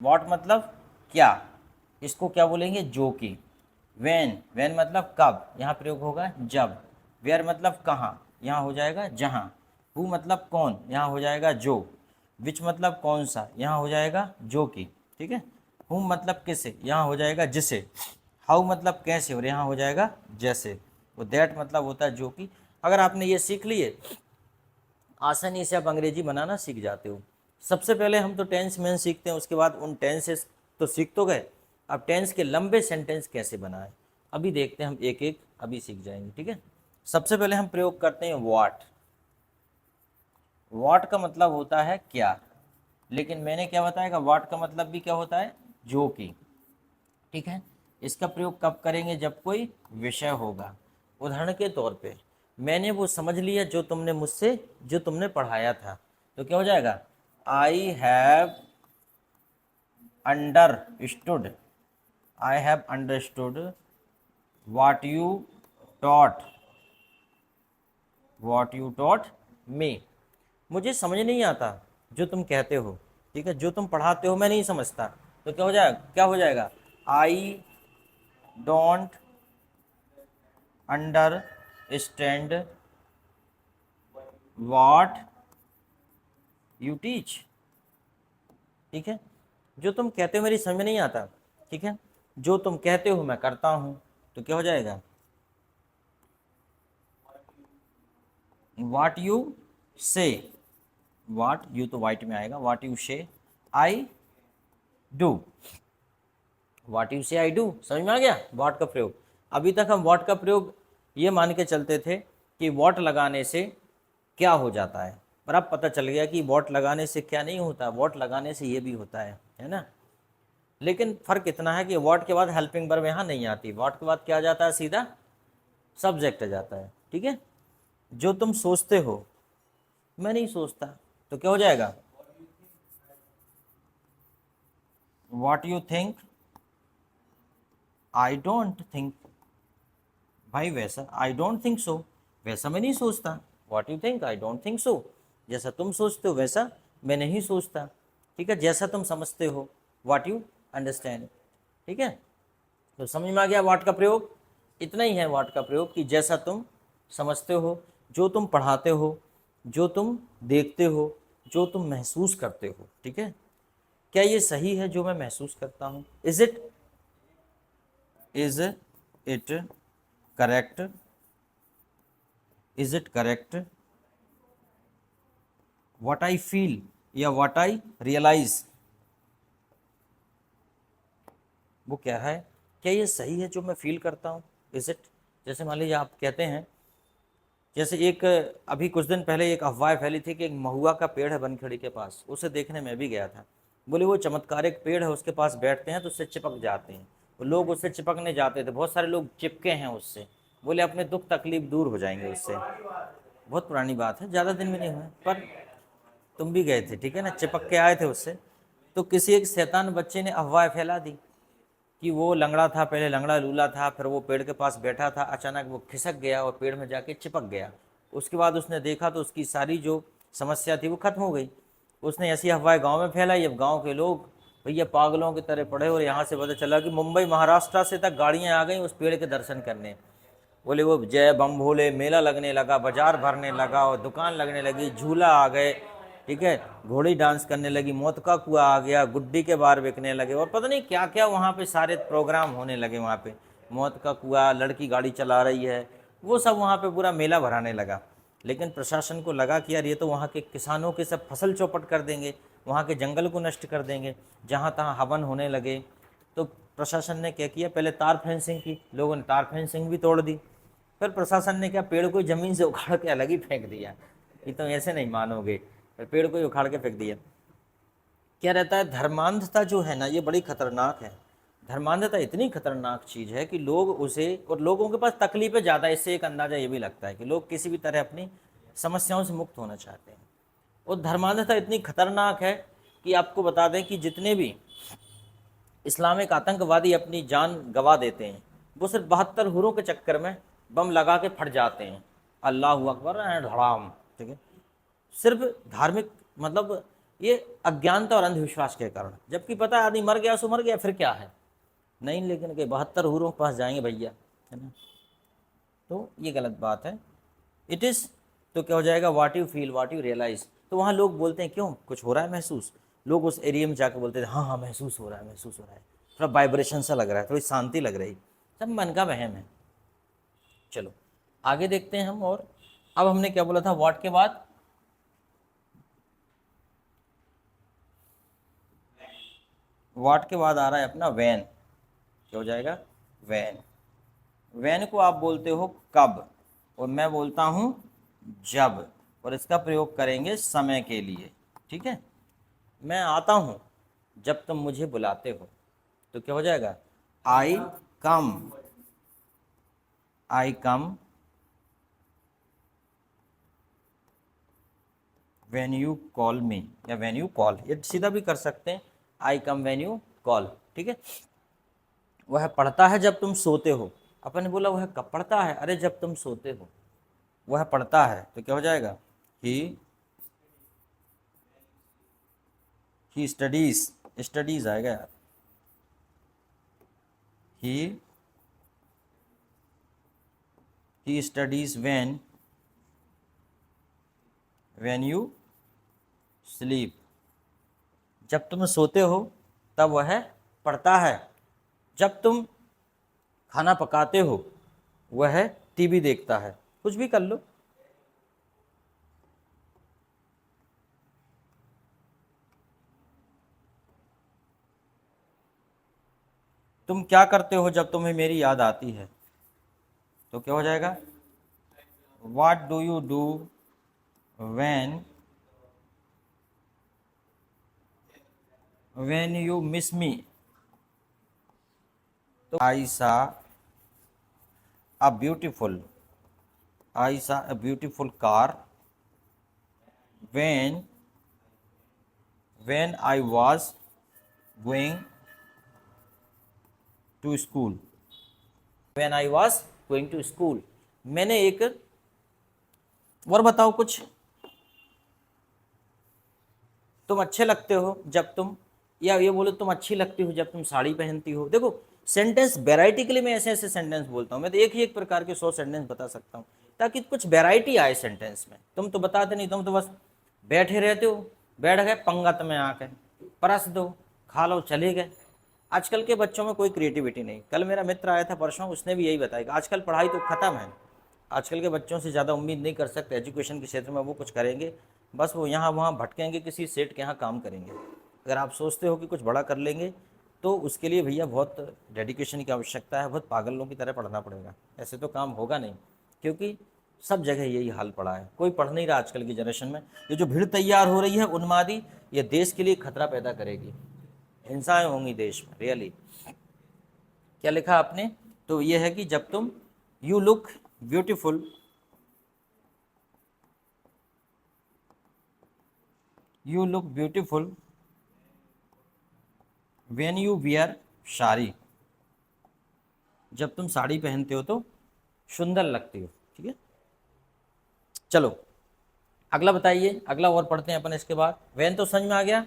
What मतलब क्या, इसको क्या बोलेंगे, जो कि। व्हेन, व्हेन मतलब कब, यहाँ प्रयोग होगा जब। वेयर मतलब कहाँ, यहाँ हो जाएगा जहाँ। हु मतलब कौन, यहाँ हो जाएगा जो। विच मतलब कौन सा, यहाँ हो जाएगा जो कि। ठीक है। हुम मतलब किसे, यहाँ हो जाएगा जिसे। हाउ मतलब कैसे, और यहाँ हो जाएगा जैसे। वो दैट मतलब होता है जो कि। अगर आपने ये सीख लिए, आसानी से आप अंग्रेजी बनाना सीख जाते हो। सबसे पहले हम तो टेंस मेन सीखते हैं, उसके बाद उन टेंसेस तो सीख तो गए, अब टेंस के लंबे सेंटेंस कैसे बनाएं अभी देखते हैं, हम एक एक अभी सीख जाएंगे। ठीक है। सबसे पहले हम प्रयोग करते हैं व्हाट। व्हाट का मतलब होता है क्या, लेकिन मैंने क्या बताया, व्हाट का मतलब भी क्या होता है, जो कि। ठीक है। इसका प्रयोग कब करेंगे, जब कोई विषय होगा। उदाहरण के तौर पे, मैंने वो समझ लिया जो तुमने मुझसे, जो तुमने पढ़ाया था, तो क्या हो जाएगा, I have understood, I have understood what you taught, what you taught me. मुझे समझ नहीं आता जो तुम कहते हो, ठीक है, जो तुम पढ़ाते हो मैं नहीं समझता, तो क्या हो जाएगा, क्या हो जाएगा, I don't understand what you teach. ठीक है। जो तुम कहते हो मेरी समझ में नहीं आता, ठीक है, जो तुम कहते हो मैं करता हूं, तो क्या हो जाएगा, व्हाट यू से, व्हाट यू तो वाइट में आएगा, व्हाट यू से आई डू, व्हाट यू से आई डू। समझ में आ गया व्हाट का प्रयोग। अभी तक हम व्हाट का प्रयोग ये मान के चलते थे कि व्हाट लगाने से क्या हो जाता है, पर अब पता चल गया कि व्हाट लगाने से क्या नहीं होता, व्हाट लगाने से ये भी होता है ना। लेकिन फ़र्क इतना है कि व्हाट के बाद हेल्पिंग वर्ब यहाँ नहीं आती, व्हाट के बाद क्या आ जाता है, सीधा सब्जेक्ट आ जाता है। ठीक है। जो तुम सोचते हो मैं नहीं सोचता, तो क्या हो जाएगा, what you think I don't think. भाई वैसा, आई डोंट थिंक सो, वैसा मैं नहीं सोचता। What you think I don't think so, जैसा तुम सोचते हो वैसा मैं नहीं सोचता। ठीक है। जैसा तुम समझते हो, व्हाट यू अंडरस्टैंड। ठीक है। तो समझ में आ गया वाट का प्रयोग। इतना ही है वाट का प्रयोग कि जैसा तुम समझते हो, जो तुम पढ़ाते हो, जो तुम देखते हो, जो तुम महसूस करते हो। ठीक है। क्या ये सही है जो मैं महसूस करता हूँ, is it correct, is it correct what I feel या व्हाट आई रियलाइज, वो क्या है, क्या ये सही है जो मैं फील करता हूँ, इज इट। जैसे मान लीजिए आप कहते हैं, जैसे एक अभी कुछ दिन पहले एक अफवाह फैली थी कि एक महुआ का पेड़ है बनखेड़ी के पास, उसे देखने में भी गया था। बोले वो चमत्कारिक पेड़ है, उसके पास बैठते हैं तो उससे चिपक जाते हैं, वो लोग उससे चिपकने जाते थे, बहुत सारे लोग चिपके हैं उससे। बोले अपने दुख तकलीफ दूर हो जाएंगे उससे। बहुत पुरानी बात है, ज़्यादा दिन भी नहीं हुए, पर तुम भी गए थे, ठीक है ना, चिपक के आए थे उससे। तो किसी एक शैतान बच्चे ने अफवाह फैला दी कि वो लंगड़ा था, पहले लंगड़ा लूला था, फिर वो पेड़ के पास बैठा था, अचानक वो खिसक गया और पेड़ में जाके चिपक गया। उसके बाद उसने देखा तो उसकी सारी जो समस्या थी वो खत्म हो गई। उसने ऐसी अफवाहें गांव में फैलाई, अब गांव के लोग भैया पागलों की तरह पड़े, और यहाँ से पता चला कि मुंबई महाराष्ट्र से तक गाड़ियाँ आ गई उस पेड़ के दर्शन करने। बोले वो जय बम भोले, मेला लगने लगा, बाजार भरने लगा और दुकान लगने लगी, झूला आ गए, ठीक है, घोड़ी डांस करने लगी, मौत का कुआं आ गया, गुड्डी के बार बिकने लगे, और पता नहीं क्या क्या वहाँ पे सारे प्रोग्राम होने लगे। वहाँ पे मौत का कुआं, लड़की गाड़ी चला रही है, वो सब वहाँ पे पूरा मेला भराने लगा। लेकिन प्रशासन को लगा कि यार ये तो वहाँ के किसानों के सब फसल चौपट कर देंगे, वहाँ के जंगल को नष्ट कर देंगे, जहाँ तहाँ हवन होने लगे। तो प्रशासन ने क्या किया, पहले तार फेंसिंग की, लोगों ने तार फेंसिंग भी तोड़ दी। फिर प्रशासन ने क्या, पेड़ को ज़मीन से उखाड़ के अलग ही फेंक दिया। ये तो ऐसे नहीं मानोगे, फिर पेड़ को ही उखाड़ के फेंक दिया। क्या रहता है, धर्मांधता जो है ना, ये बड़ी खतरनाक है। धर्मांधता इतनी खतरनाक चीज़ है कि लोग उसे, और लोगों के पास तकलीफें ज़्यादा, इससे एक अंदाज़ा ये भी लगता है कि लोग किसी भी तरह अपनी समस्याओं से मुक्त होना चाहते हैं। और धर्मांधता इतनी खतरनाक है कि आपको बता दें कि जितने भी इस्लामिक आतंकवादी अपनी जान गंवा देते हैं, वो सिर्फ 72 हुरों के चक्कर में बम लगा के फट जाते हैं। अल्लाह अकबर एंड हराम। ठीक है। सिर्फ धार्मिक मतलब ये अज्ञानता और अंधविश्वास के कारण, जबकि पता है आदमी मर गया सो मर गया, फिर क्या है, नहीं लेकिन के 72 हूरों के पास जाएंगे भैया, है ना। तो ये गलत बात है। इट इज़, तो क्या हो जाएगा, what you feel what you realise. तो वहाँ लोग बोलते हैं क्यों, कुछ हो रहा है महसूस, लोग उस एरिया में जाकर बोलते हैं हाँ हाँ महसूस हो रहा है, महसूस हो रहा है, थोड़ा वाइब्रेशन सा लग रहा है, थोड़ी शांति लग रही, सब मन का वहम है। चलो आगे देखते हैं हम। और अब हमने क्या बोला था व्हाट के बाद, व्हाट के बाद आ रहा है अपना वैन। क्या हो जाएगा, वैन। वैन को आप बोलते हो कब, और मैं बोलता हूँ जब, और इसका प्रयोग करेंगे समय के लिए, ठीक है। मैं आता हूँ जब तुम मुझे बुलाते हो, तो क्या हो जाएगा, I come, I come when you call me, या व्हेन यू कॉल, ये सीधा भी कर सकते हैं, आई कम व्हेन यू कॉल, ठीक है। वह पढ़ता है जब तुम सोते हो, अपन ने बोला वह कब पढ़ता है, अरे जब तुम सोते हो, वह पढ़ता है, तो क्या हो जाएगा, ही स्टडीज, स्टडीज आएगा यार, he studies when you sleep, जब तुम सोते हो तब वह पढ़ता है, जब तुम खाना पकाते हो वह टीवी देखता है, कुछ भी कर लो। तुम क्या करते हो जब तुम्हें मेरी याद आती है, तो क्या हो जाएगा, what do you do when you miss me, तो I saw a beautiful, I saw a beautiful car when I was going to school, when I was going to school. मैंने एक, और बताओ कुछ, तुम अच्छे लगते हो जब तुम, या ये बोलो तुम अच्छी लगती हो जब तुम साड़ी पहनती हो। देखो सेंटेंस वैरायटी के लिए मैं ऐसे ऐसे सेंटेंस बोलता हूँ, मैं तो एक ही एक प्रकार के 100 सेंटेंस बता सकता हूँ, ताकि कुछ वैरायटी आए सेंटेंस में। तुम तो बताते नहीं, तुम तो बस बैठे रहते हो, बैठ गए पंगत में आके, परस दो खा लो चले गए। आजकल के बच्चों में कोई क्रिएटिविटी नहीं। कल मेरा मित्र आया था परसों, उसने भी यही बताया कि आजकल पढ़ाई तो ख़त्म है, आजकल के बच्चों से ज़्यादा उम्मीद नहीं कर सकते एजुकेशन के क्षेत्र में वो कुछ करेंगे, बस वो यहाँ वहाँ भटकेंगे, किसी सेठ के यहाँ काम करेंगे। अगर आप सोचते हो कि कुछ बड़ा कर लेंगे, तो उसके लिए भैया बहुत डेडिकेशन की आवश्यकता है, बहुत पागलों की तरह पढ़ना पड़ेगा, ऐसे तो काम होगा नहीं। क्योंकि सब जगह यही हाल पड़ा है, कोई पढ़ नहीं रहा आजकल की जनरेशन में। ये जो भीड़ तैयार हो रही है उन्मादी, ये देश के लिए खतरा पैदा करेगी, हिंसाएं होंगी देश में रियली। क्या लिखा आपने, तो ये है कि जब तुम, you look beautiful, you look beautiful when you wear sari, जब तुम साड़ी पहनते हो तो सुंदर लगती हो, ठीक है। चलो अगला बताइए, अगला और पढ़ते हैं अपन इसके बाद। वैन तो समझ में आ गया,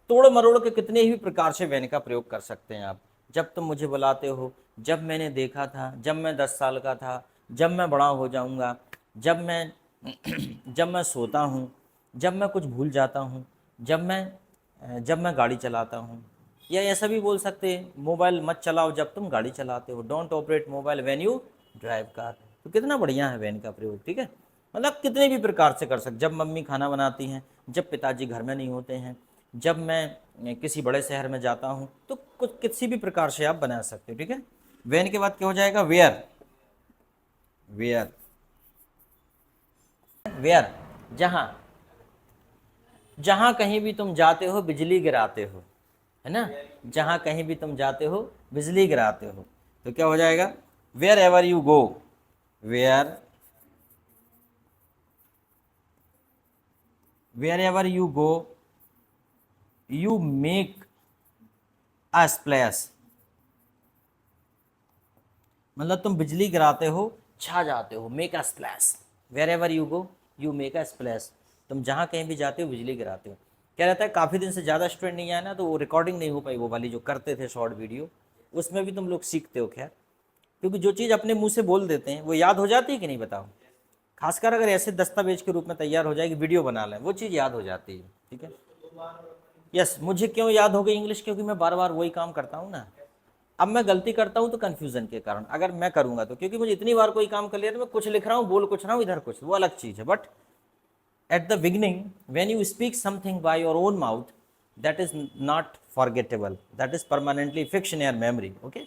तोड़ मरोड़ के कितने ही प्रकार से वैन का प्रयोग कर सकते हैं आप। जब तुम मुझे बुलाते हो, जब मैंने देखा था, जब मैं 10 साल का था, जब मैं बड़ा हो जाऊंगा, जब मैं जब मैं सोता हूँ, जब मैं कुछ भूल जाता हूँ, जब मैं गाड़ी चलाता हूँ। या ऐसा भी बोल सकते हैं, मोबाइल मत चलाओ जब तुम गाड़ी चलाते हो, don't operate mobile when you drive car. तो कितना बढ़िया है वैन का प्रयोग, ठीक है। मतलब कितने भी प्रकार से कर सकते, जब मम्मी खाना बनाती हैं, जब पिताजी घर में नहीं होते हैं, जब मैं किसी बड़े शहर में जाता हूँ, तो कुछ किसी भी प्रकार से आप बना सकते हो, ठीक है। वैन के बाद क्या हो जाएगा, वेयर, वेयर, वेयर, जहाँ, जहाँ कहीं भी तुम जाते हो बिजली गिराते हो, है ना, जहाँ कहीं भी तुम जाते हो बिजली गिराते हो, तो क्या हो जाएगा, wherever you go, where wherever you go you make a splash, मतलब तुम बिजली गिराते हो, छा जाते हो, make a splash, wherever you go you make a splash, तुम जहाँ कहीं भी जाते हो बिजली गिराते हो। क्या रहता है, काफ़ी दिन से ज़्यादा स्टूडेंट नहीं आया ना, तो वो रिकॉर्डिंग नहीं हो पाई, वो वाली जो करते थे शॉर्ट वीडियो, उसमें भी तुम लोग सीखते हो। खैर, क्योंकि जो चीज़ अपने मुंह से बोल देते हैं वो याद हो जाती है कि नहीं, बताओ। खासकर अगर ऐसे दस्तावेज के रूप में तैयार हो जाएगी, वीडियो बना लें, वो चीज़ याद हो जाती है। ठीक है, यस। मुझे क्यों याद हो गई इंग्लिश, क्योंकि मैं बार बार वही काम करता हूँ ना। अब मैं गलती करता हूँ तो कन्फ्यूजन के कारण, अगर मैं करूँगा तो, क्योंकि मुझे इतनी बार कोई काम कर लिया तो मैं कुछ लिख रहा हूँ, बोल कुछ रहा हूँ, इधर कुछ, वो अलग चीज़ है। But at the beginning, when you speak something by your own mouth, that is not forgettable, that is permanently fixed in your memory. Okay,